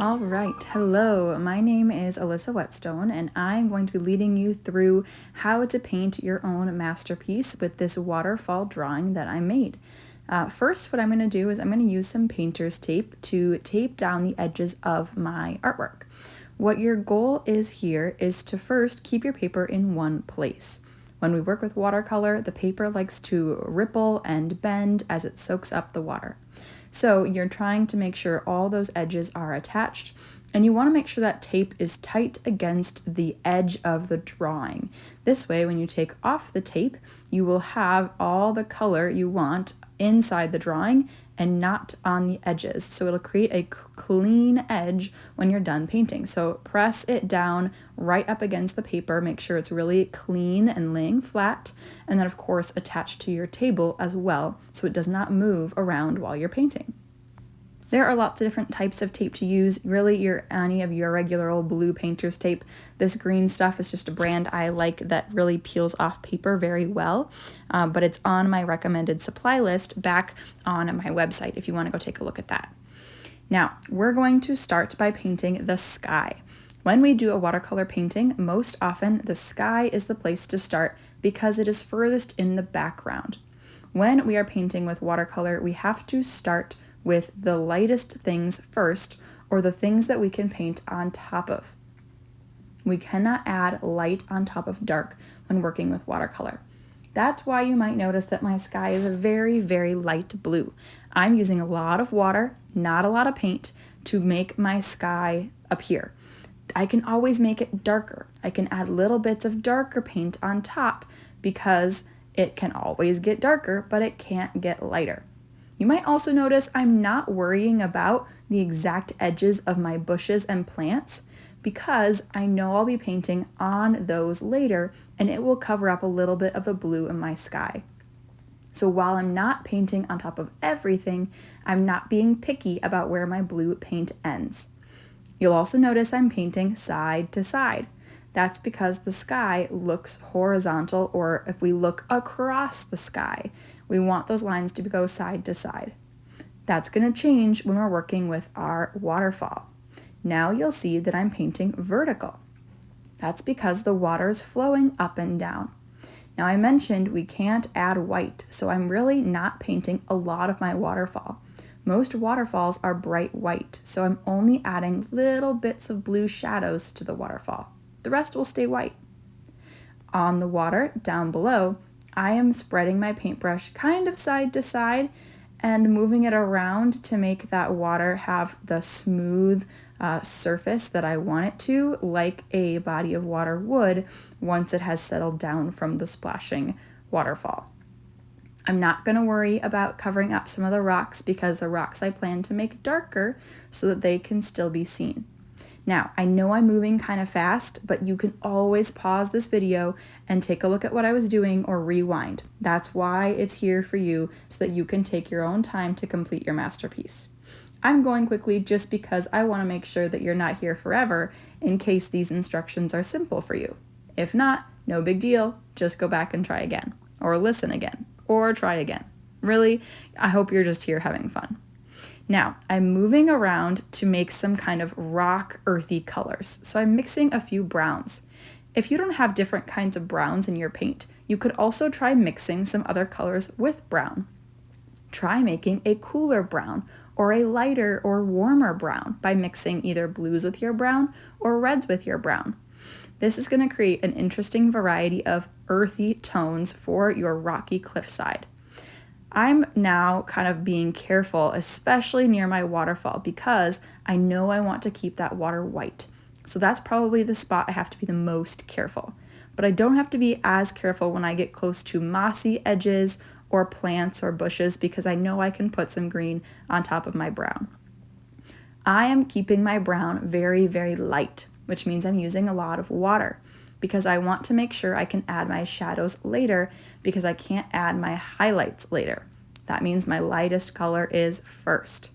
All right, hello, my name is Alyssa Whetstone, and I'm going to be leading you through how to paint your own masterpiece with this waterfall drawing that I made. First, what I'm going to do is I'm going to use some painter's tape to tape down the edges of my artwork. What your goal is here is to first keep your paper in one place. When we work with watercolor, the paper likes to ripple and bend as it soaks up the water. So you're trying to make sure all those edges are attached, and you want to make sure that tape is tight against the edge of the drawing. This way, when you take off the tape, you will have all the color you want inside the drawing and not on the edges. So it'll create a clean edge when you're done painting. So press it down right up against the paper, make sure it's really clean and laying flat, and then of course attach to your table as well so it does not move around while you're painting. There are lots of different types of tape to use. Really, any of your regular old blue painter's tape. This green stuff is just a brand I like that really peels off paper very well, but it's on my recommended supply list back on my website if you want to go take a look at that. Now, we're going to start by painting the sky. When we do a watercolor painting, most often the sky is the place to start because it is furthest in the background. When we are painting with watercolor, we have to start with the lightest things first, or the things that we can paint on top of. We cannot add light on top of dark when working with watercolor. That's why you might notice that my sky is a very, very light blue. I'm using a lot of water, not a lot of paint, to make my sky appear. I can always make it darker. I can add little bits of darker paint on top because it can always get darker, but it can't get lighter. You might also notice I'm not worrying about the exact edges of my bushes and plants because I know I'll be painting on those later and it will cover up a little bit of the blue in my sky. So while I'm not painting on top of everything, I'm not being picky about where my blue paint ends. You'll also notice I'm painting side to side. That's because the sky looks horizontal, or if we look across the sky, we want those lines to go side to side. That's going to change when we're working with our waterfall. Now you'll see that I'm painting vertical. That's because the water is flowing up and down. Now I mentioned we can't add white, so I'm really not painting a lot of my waterfall. Most waterfalls are bright white, so I'm only adding little bits of blue shadows to the waterfall. The rest will stay white. On the water down below, I am spreading my paintbrush kind of side to side and moving it around to make that water have the smooth surface that I want it to, like a body of water would once it has settled down from the splashing waterfall. I'm not going to worry about covering up some of the rocks because the rocks I plan to make darker so that they can still be seen. Now, I know I'm moving kind of fast, but you can always pause this video and take a look at what I was doing or rewind. That's why it's here for you, so that you can take your own time to complete your masterpiece. I'm going quickly just because I want to make sure that you're not here forever in case these instructions are simple for you. If not, no big deal, just go back and try again, or listen again, or try again. Really, I hope you're just here having fun. Now, I'm moving around to make some kind of rock earthy colors, so I'm mixing a few browns. If you don't have different kinds of browns in your paint, you could also try mixing some other colors with brown. Try making a cooler brown or a lighter or warmer brown by mixing either blues with your brown or reds with your brown. This is going to create an interesting variety of earthy tones for your rocky cliffside. I'm now kind of being careful, especially near my waterfall, because I know I want to keep that water white. So that's probably the spot I have to be the most careful. But I don't have to be as careful when I get close to mossy edges or plants or bushes because I know I can put some green on top of my brown. I am keeping my brown very, very light, which means I'm using a lot of water, because I want to make sure I can add my shadows later because I can't add my highlights later. That means my lightest color is first.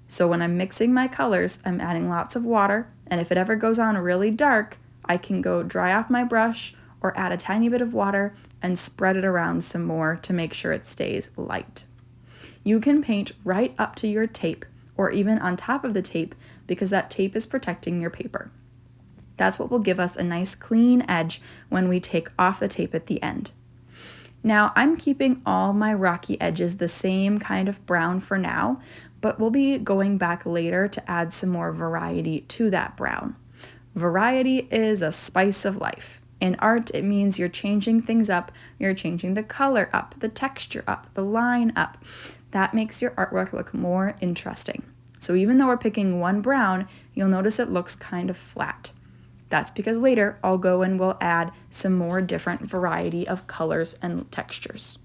So when I'm mixing my colors, I'm adding lots of water, and if it ever goes on really dark, I can go dry off my brush or add a tiny bit of water and spread it around some more to make sure it stays light. You can paint right up to your tape or even on top of the tape because that tape is protecting your paper. That's what will give us a nice clean edge when we take off the tape at the end. Now I'm keeping all my rocky edges the same kind of brown for now, but we'll be going back later to add some more variety to that brown. Variety is a spice of life. In art, it means you're changing things up, you're changing the color up, the texture up, the line up. That makes your artwork look more interesting. So even though we're picking one brown, you'll notice it looks kind of flat. That's because later I'll go and we'll add some more different variety of colors and textures.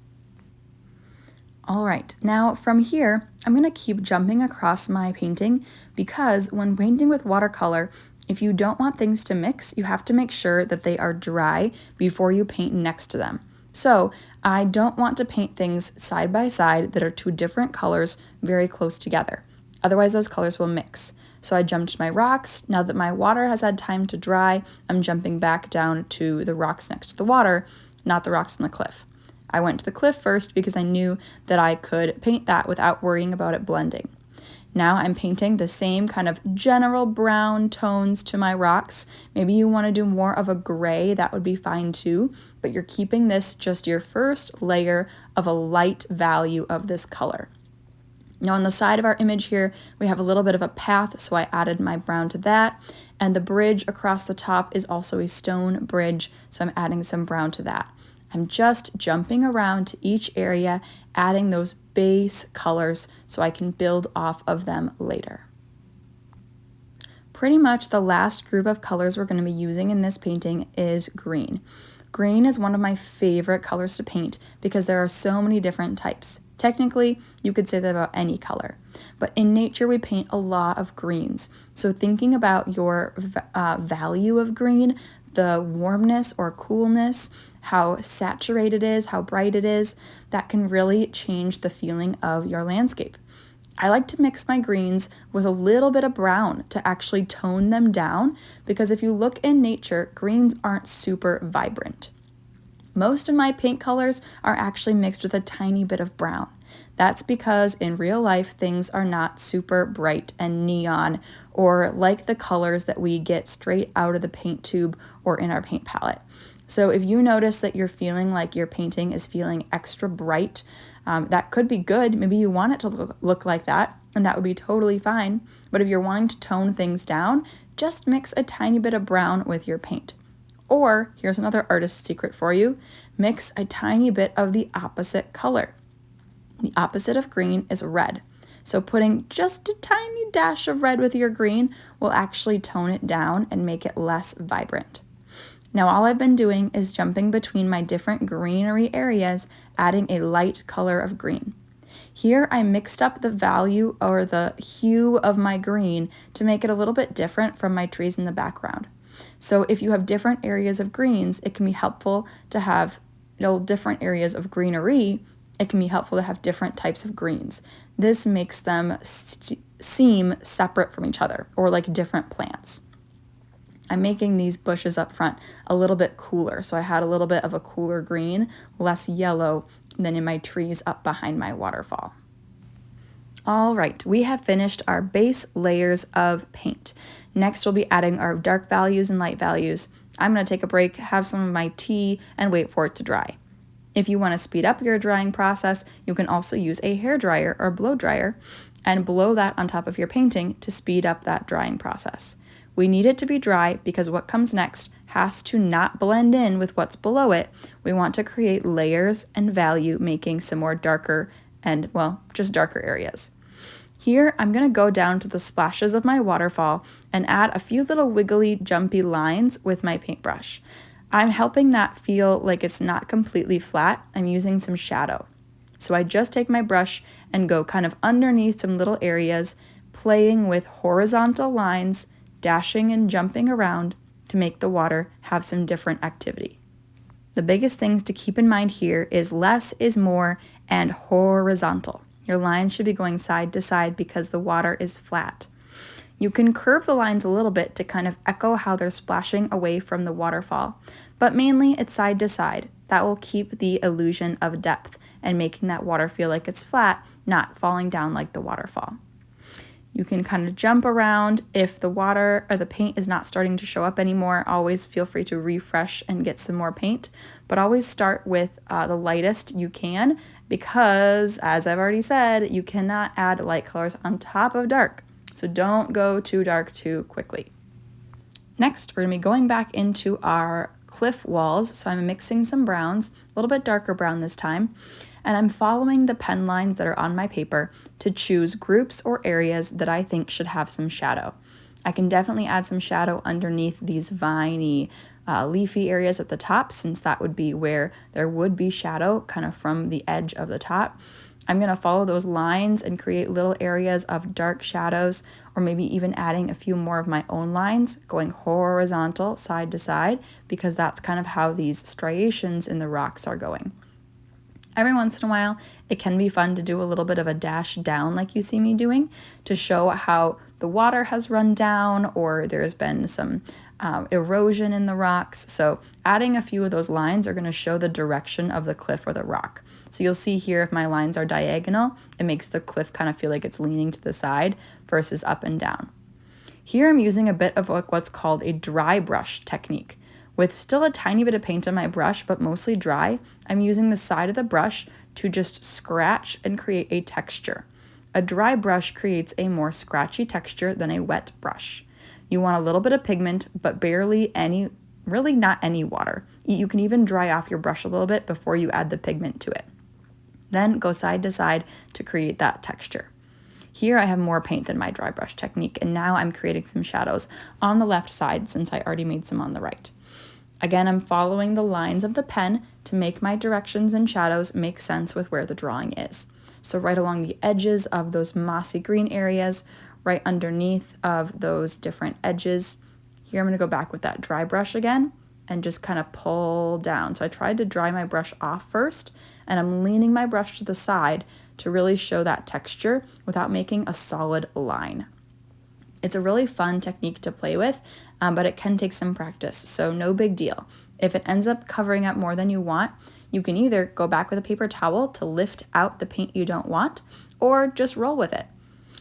All right, now from here, I'm going to keep jumping across my painting because when painting with watercolor, if you don't want things to mix, you have to make sure that they are dry before you paint next to them. So I don't want to paint things side by side that are two different colors very close together. Otherwise, those colors will mix. So I jumped to my rocks. Now that my water has had time to dry, I'm jumping back down to the rocks next to the water, not the rocks on the cliff. I went to the cliff first because I knew that I could paint that without worrying about it blending. Now I'm painting the same kind of general brown tones to my rocks. Maybe you want to do more of a gray, that would be fine too, but you're keeping this just your first layer of a light value of this color. Now on the side of our image here, we have a little bit of a path, so I added my brown to that, and the bridge across the top is also a stone bridge, so I'm adding some brown to that. I'm just jumping around to each area, adding those base colors so I can build off of them later. Pretty much the last group of colors we're going to be using in this painting is green. Green is one of my favorite colors to paint because there are so many different types. Technically, you could say that about any color, but in nature we paint a lot of greens. So thinking about your value of green, the warmness or coolness, how saturated it is, how bright it is, that can really change the feeling of your landscape. I like to mix my greens with a little bit of brown to actually tone them down because if you look in nature, greens aren't super vibrant. Most of my paint colors are actually mixed with a tiny bit of brown. That's because in real life, things are not super bright and neon or like the colors that we get straight out of the paint tube or in our paint palette. So if you notice that you're feeling like your painting is feeling extra bright, that could be good. Maybe you want it to look like that, and that would be totally fine. But if you're wanting to tone things down, just mix a tiny bit of brown with your paint. Or, here's another artist's secret for you, mix a tiny bit of the opposite color. The opposite of green is red. So putting just a tiny dash of red with your green will actually tone it down and make it less vibrant. Now all I've been doing is jumping between my different greenery areas, adding a light color of green. Here I mixed up the value or the hue of my green to make it a little bit different from my trees in the background. So if you have different areas of greens, it can be helpful to have different areas of greenery. It can be helpful to have different types of greens. This makes them seem separate from each other or like different plants. I'm making these bushes up front a little bit cooler, so I had a little bit of a cooler green, less yellow than in my trees up behind my waterfall. All right, we have finished our base layers of paint. Next, we'll be adding our dark values and light values. I'm going to take a break, have some of my tea, and wait for it to dry. If you want to speed up your drying process, you can also use a hair dryer or blow dryer and blow that on top of your painting to speed up that drying process. We need it to be dry because what comes next has to not blend in with what's below it. We want to create layers and value, making some more darker and, well, just darker areas. Here, I'm going to go down to the splashes of my waterfall and add a few little wiggly, jumpy lines with my paintbrush. I'm helping that feel like it's not completely flat. I'm using some shadow. So I just take my brush and go kind of underneath some little areas, playing with horizontal lines, dashing and jumping around to make the water have some different activity. The biggest things to keep in mind here is less is more and horizontal. Your lines should be going side to side because the water is flat. You can curve the lines a little bit to kind of echo how they're splashing away from the waterfall, but mainly it's side to side. That will keep the illusion of depth and making that water feel like it's flat, not falling down like the waterfall. You can kind of jump around. If the water or the paint is not starting to show up anymore, always feel free to refresh and get some more paint. But always start with the lightest you can, because as I've already said, you cannot add light colors on top of dark. So don't go too dark too quickly. Next, we're going to be going back into our cliff walls. So I'm mixing some browns, a little bit darker brown this time, and I'm following the pen lines that are on my paper to choose groups or areas that I think should have some shadow. I can definitely add some shadow underneath these viney, leafy areas at the top, since that would be where there would be shadow kind of from the edge of the top. I'm going to follow those lines and create little areas of dark shadows, or maybe even adding a few more of my own lines, going horizontal side to side, because that's kind of how these striations in the rocks are going. Every once in a while, it can be fun to do a little bit of a dash down like you see me doing, to show how the water has run down or there's been some erosion in the rocks. So adding a few of those lines are going to show the direction of the cliff or the rock. So you'll see here, if my lines are diagonal, it makes the cliff kind of feel like it's leaning to the side versus up and down. Here I'm using a bit of what's called a dry brush technique. With still a tiny bit of paint on my brush, but mostly dry, I'm using the side of the brush to just scratch and create a texture. A dry brush creates a more scratchy texture than a wet brush. You want a little bit of pigment, but barely any, really not any water. You can even dry off your brush a little bit before you add the pigment to it. Then go side to side to create that texture. Here I have more paint than my dry brush technique, and now I'm creating some shadows on the left side since I already made some on the right. Again, I'm following the lines of the pen to make my directions and shadows make sense with where the drawing is. So right along the edges of those mossy green areas, right underneath of those different edges. Here I'm going to go back with that dry brush again and just kind of pull down. So I tried to dry my brush off first, and I'm leaning my brush to the side to really show that texture without making a solid line. It's a really fun technique to play with, but it can take some practice, so no big deal. If it ends up covering up more than you want, you can either go back with a paper towel to lift out the paint you don't want, or just roll with it.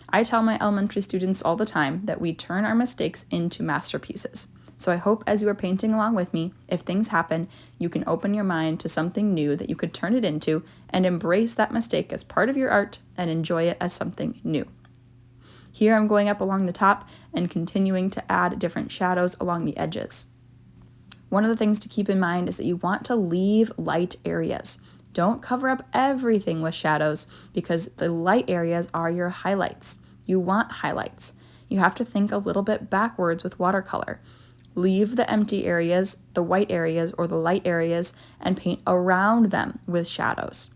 I tell my elementary students all the time that we turn our mistakes into masterpieces. So I hope as you are painting along with me, if things happen, you can open your mind to something new that you could turn it into and embrace that mistake as part of your art and enjoy it as something new. Here I'm going up along the top and continuing to add different shadows along the edges. One of the things to keep in mind is that you want to leave light areas. Don't cover up everything with shadows, because the light areas are your highlights. You want highlights. You have to think a little bit backwards with watercolor. Leave the empty areas, the white areas or the light areas, and paint around them with shadows.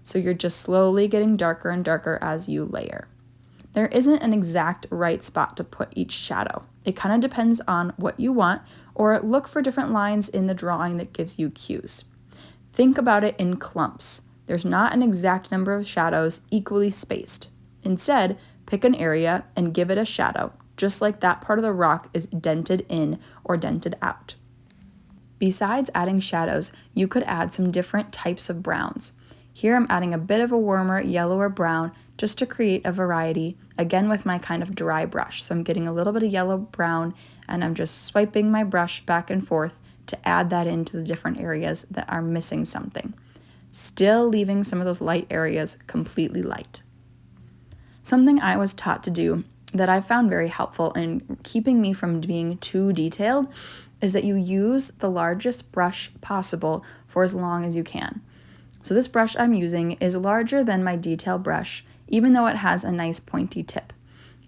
So you're just slowly getting darker and darker as you layer. There isn't an exact right spot to put each shadow. It kind of depends on what you want, or look for different lines in the drawing that gives you cues. Think about it in clumps. There's not an exact number of shadows equally spaced. Instead, pick an area and give it a shadow, just like that part of the rock is dented in or dented out. Besides adding shadows, you could add some different types of browns. Here I'm adding a bit of a warmer yellower brown just to create a variety, again with my kind of dry brush. So I'm getting a little bit of yellow brown and I'm just swiping my brush back and forth to add that into the different areas that are missing something. Still leaving some of those light areas completely light. Something I was taught to do that I found very helpful in keeping me from being too detailed is that you use the largest brush possible for as long as you can. So this brush I'm using is larger than my detail brush, even though it has a nice pointy tip.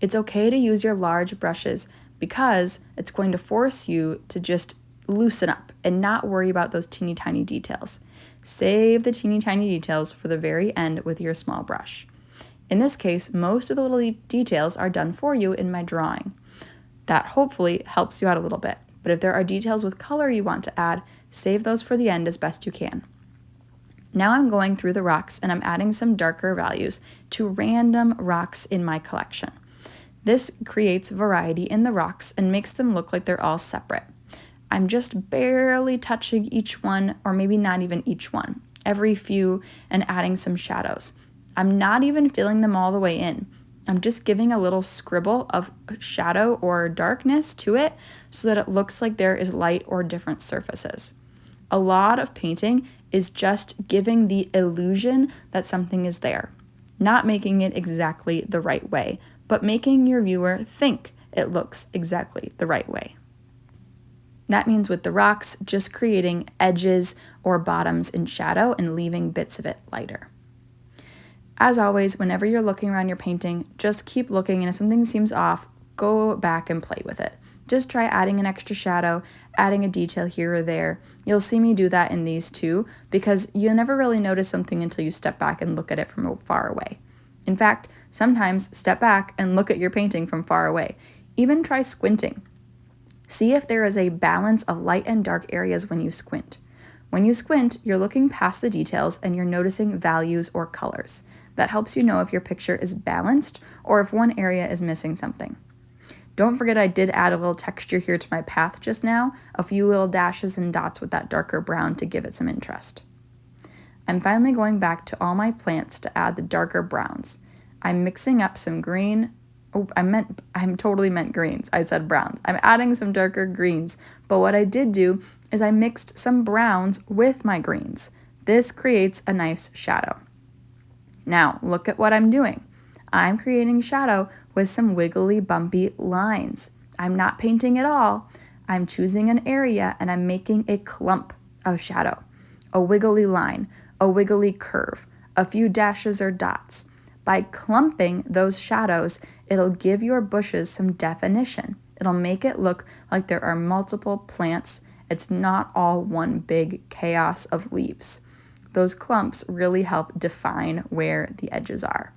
It's okay to use your large brushes because it's going to force you to just loosen up and not worry about those teeny tiny details. Save the teeny tiny details for the very end with your small brush. In this case, most of the little details are done for you in my drawing. That hopefully helps you out a little bit, but if there are details with color you want to add, save those for the end as best you can. Now I'm going through the rocks and I'm adding some darker values to random rocks in my collection. This creates variety in the rocks and makes them look like they're all separate. I'm just barely touching each one, or maybe not even each one, every few, and adding some shadows. I'm not even filling them all the way in. I'm just giving a little scribble of shadow or darkness to it so that it looks like there is light or different surfaces. A lot of painting is just giving the illusion that something is there, not making it exactly the right way, but making your viewer think it looks exactly the right way. That means with the rocks, just creating edges or bottoms in shadow and leaving bits of it lighter. As always, whenever you're looking around your painting, just keep looking, and if something seems off, go back and play with it. Just try adding an extra shadow, adding a detail here or there. You'll see me do that in these too, because you'll never really notice something until you step back and look at it from far away. In fact, sometimes step back and look at your painting from far away. Even try squinting. See if there is a balance of light and dark areas when you squint. When you squint, you're looking past the details and you're noticing values or colors. That helps you know if your picture is balanced or if one area is missing something. Don't forget I did add a little texture here to my path just now, a few little dashes and dots with that darker brown to give it some interest. I'm finally going back to all my plants to add the darker browns. I'm mixing up some green. Oh, I totally meant greens. I said browns. I'm adding some darker greens, but what I did do is I mixed some browns with my greens. This creates a nice shadow. Now, look at what I'm doing. I'm creating shadow with some wiggly, bumpy lines. I'm not painting at all. I'm choosing an area and I'm making a clump of shadow, a wiggly line, a wiggly curve, a few dashes or dots. By clumping those shadows, it'll give your bushes some definition. It'll make it look like there are multiple plants. It's not all one big chaos of leaves. Those clumps really help define where the edges are.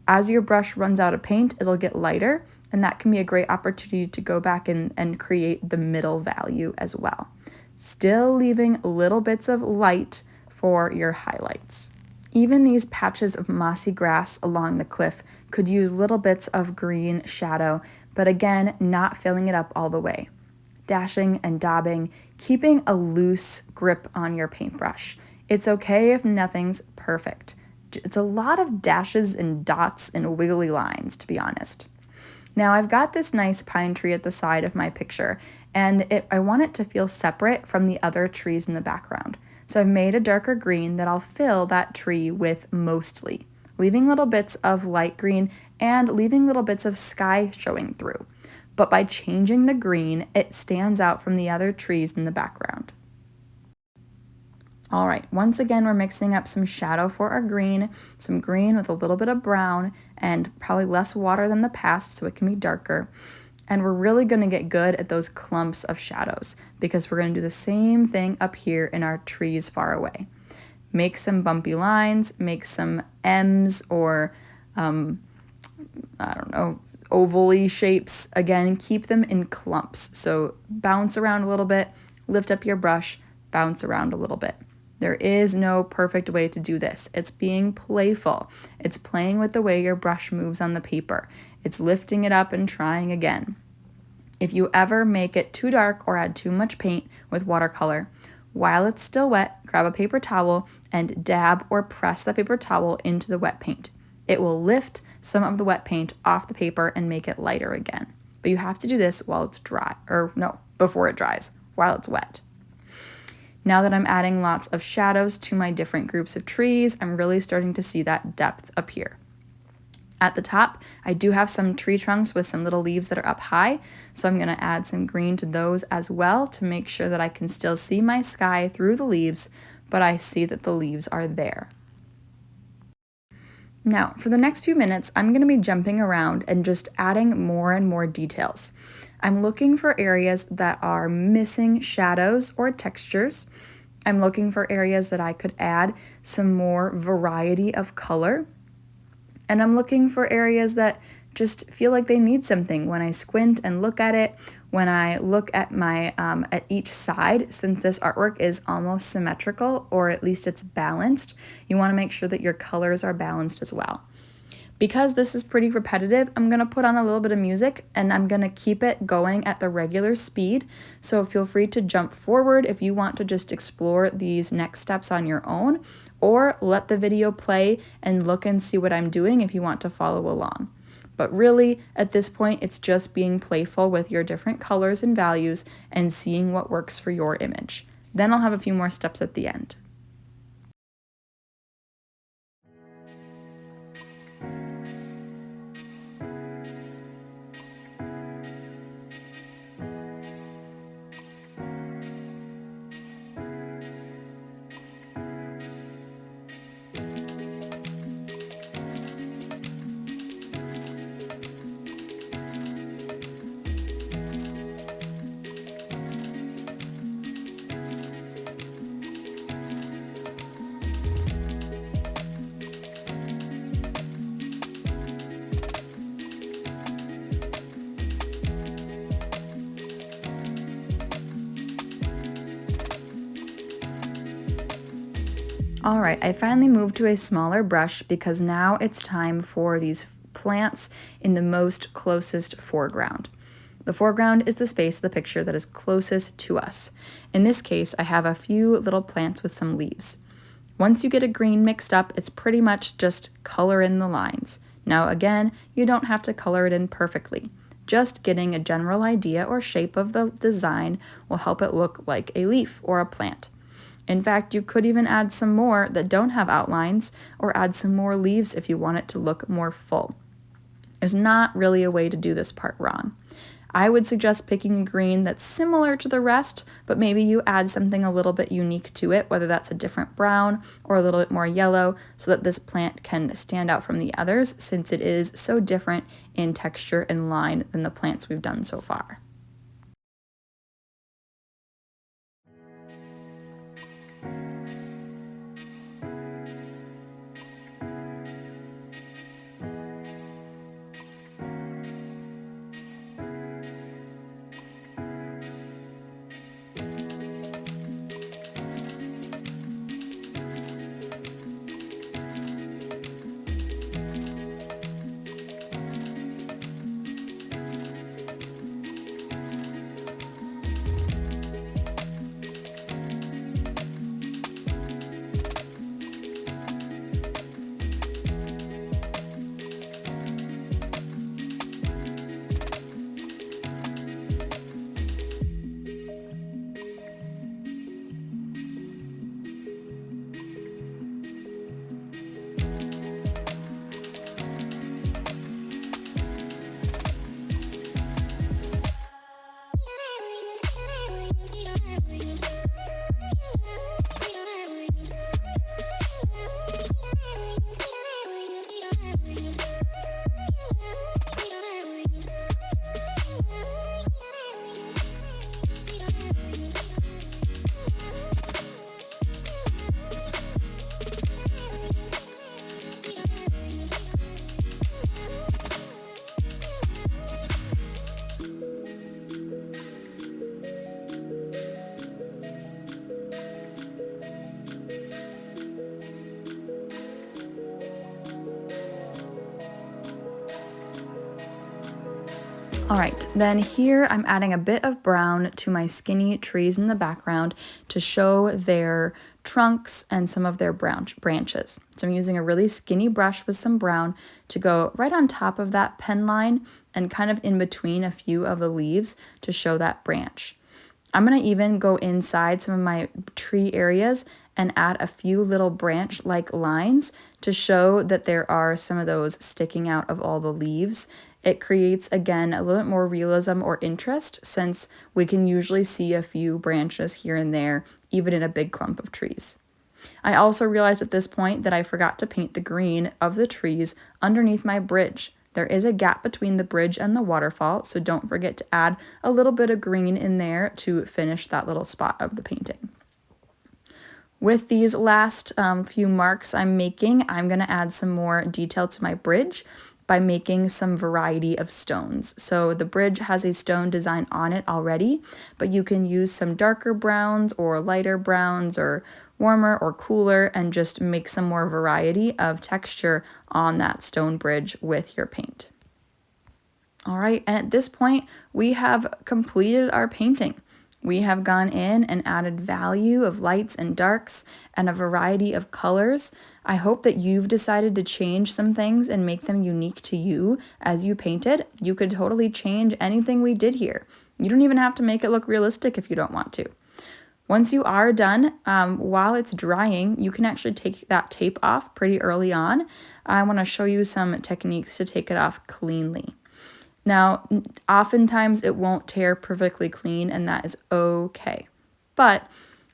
As your brush runs out of paint, it'll get lighter, and that can be a great opportunity to go back and create the middle value as well. Still leaving little bits of light for your highlights. Even these patches of mossy grass along the cliff could use little bits of green shadow, but again, not filling it up all the way. Dashing and daubing, keeping a loose grip on your paintbrush. It's okay if nothing's perfect. It's a lot of dashes and dots and wiggly lines, to be honest. Now I've got this nice pine tree at the side of my picture, and I want it to feel separate from the other trees in the background. So I've made a darker green that I'll fill that tree with mostly, leaving little bits of light green and leaving little bits of sky showing through. But by changing the green, it stands out from the other trees in the background. All right, once again, we're mixing up some shadow for our green, some green with a little bit of brown and probably less water than the past so it can be darker. And we're really gonna get good at those clumps of shadows because we're gonna do the same thing up here in our trees far away. Make some bumpy lines, make some M's or, oval-y shapes. Again, keep them in clumps. So bounce around a little bit, lift up your brush, bounce around a little bit. There is no perfect way to do this. It's being playful. It's playing with the way your brush moves on the paper. It's lifting it up and trying again. If you ever make it too dark or add too much paint with watercolor, while it's still wet, grab a paper towel and dab or press the paper towel into the wet paint. It will lift some of the wet paint off the paper and make it lighter again. But you have to do this while it's dry, before it dries, while it's wet. Now that I'm adding lots of shadows to my different groups of trees, I'm really starting to see that depth appear. At the top, I do have some tree trunks with some little leaves that are up high, so I'm going to add some green to those as well to make sure that I can still see my sky through the leaves, but I see that the leaves are there. Now, for the next few minutes, I'm going to be jumping around and just adding more and more details. I'm looking for areas that are missing shadows or textures. I'm looking for areas that I could add some more variety of color. And I'm looking for areas that just feel like they need something when I squint and look at it, when I look at my at each side. Since this artwork is almost symmetrical, or at least it's balanced, you want to make sure that your colors are balanced as well. Because this is pretty repetitive, I'm going to put on a little bit of music and I'm going to keep it going at the regular speed. So feel free to jump forward if you want to just explore these next steps on your own, or let the video play and look and see what I'm doing if you want to follow along. But really, at this point, it's just being playful with your different colors and values and seeing what works for your image. Then I'll have a few more steps at the end. All right, I finally moved to a smaller brush because now it's time for these plants in the most closest foreground. The foreground is the space of the picture that is closest to us. In this case, I have a few little plants with some leaves. Once you get a green mixed up, it's pretty much just color in the lines. Now again, you don't have to color it in perfectly. Just getting a general idea or shape of the design will help it look like a leaf or a plant. In fact, you could even add some more that don't have outlines, or add some more leaves if you want it to look more full. There's not really a way to do this part wrong. I would suggest picking a green that's similar to the rest, but maybe you add something a little bit unique to it, whether that's a different brown or a little bit more yellow, so that this plant can stand out from the others, since it is so different in texture and line than the plants we've done so far. All right, then here I'm adding a bit of brown to my skinny trees in the background to show their trunks and some of their branches. So I'm using a really skinny brush with some brown to go right on top of that pen line and kind of in between a few of the leaves to show that branch. I'm going to even go inside some of my tree areas and add a few little branch-like lines to show that there are some of those sticking out of all the leaves. It creates, again, a little bit more realism or interest, since we can usually see a few branches here and there, even in a big clump of trees. I also realized at this point that I forgot to paint the green of the trees underneath my bridge. There is a gap between the bridge and the waterfall, so don't forget to add a little bit of green in there to finish that little spot of the painting. With these last few marks I'm making, I'm going to add some more detail to my bridge by making some variety of stones. So the bridge has a stone design on it already, but you can use some darker browns or lighter browns or warmer or cooler and just make some more variety of texture on that stone bridge with your paint. All right, and at this point, we have completed our painting. We have gone in and added value of lights and darks and a variety of colors. I hope that you've decided to change some things and make them unique to you as you painted. You could totally change anything we did here. You don't even have to make it look realistic if you don't want to. Once you are done, while it's drying, you can actually take that tape off pretty early on. I want to show you some techniques to take it off cleanly. Now, oftentimes it won't tear perfectly clean, and that is okay. But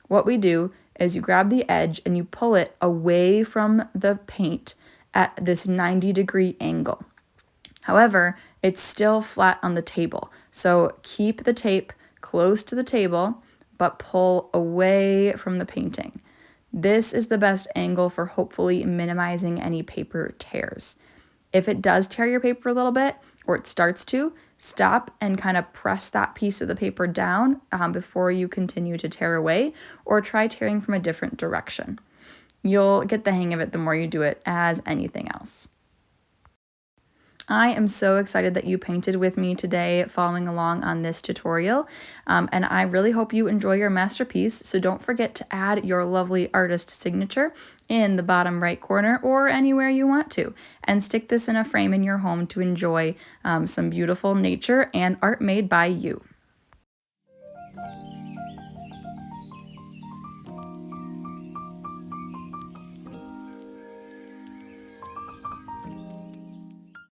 what we do is you grab the edge and you pull it away from the paint at this 90-degree angle. However, it's still flat on the table. So keep the tape close to the table, but pull away from the painting. This is the best angle for hopefully minimizing any paper tears. If it does tear your paper a little bit, or it starts to, stop and kind of press that piece of the paper down before you continue to tear away, or try tearing from a different direction. You'll get the hang of it the more you do it, as anything else. I am so excited that you painted with me today following along on this tutorial, and I really hope you enjoy your masterpiece. So don't forget to add your lovely artist signature in the bottom right corner or anywhere you want to, and stick this in a frame in your home to enjoy some beautiful nature and art made by you.